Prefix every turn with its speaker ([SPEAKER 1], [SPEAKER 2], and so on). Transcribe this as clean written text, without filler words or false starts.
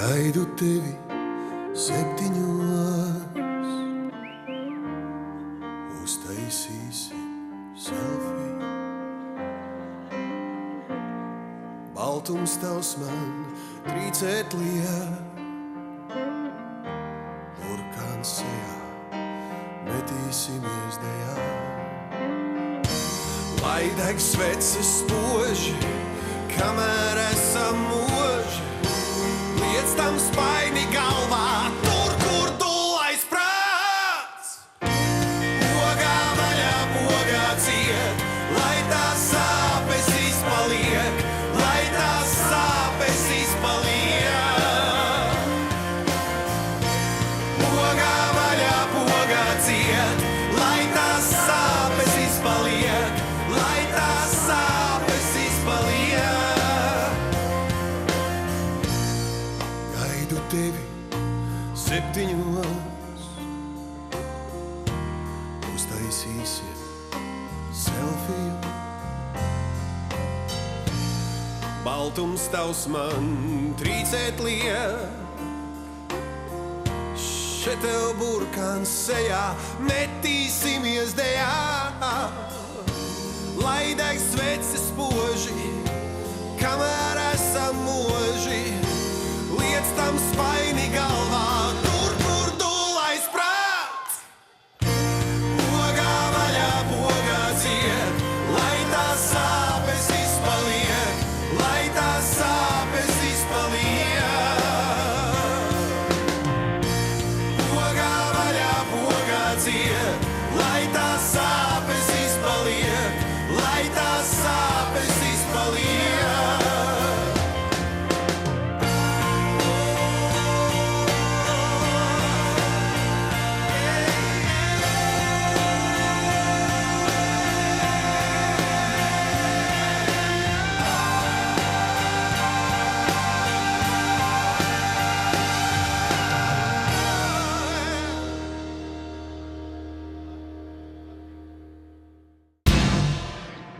[SPEAKER 1] Gaidu tevi 7. Uztaisīsim selfiju. Baltums tavs man trīcēt liek, burkāns sejā, metīsimies dejā. Lai deg sveces spoži, kamēr esam moži, liec tam spaini galvā, tur, kur dulais prāts. Pogā vaļā, pogā ciet, lai tās sāpes izpaliek, lai tās sāpes izpaliek. Pogā vaļā, pogā ciet, lai tās sāpes izpaliek, lai tās sāpes izpaliek. Gaidu tevi 7. Uztaisīsim selfiju. Baltums tavs man trīcēt liek, še tev burkāns sejā, metīsimies dejā. Lai deg sveces spoži,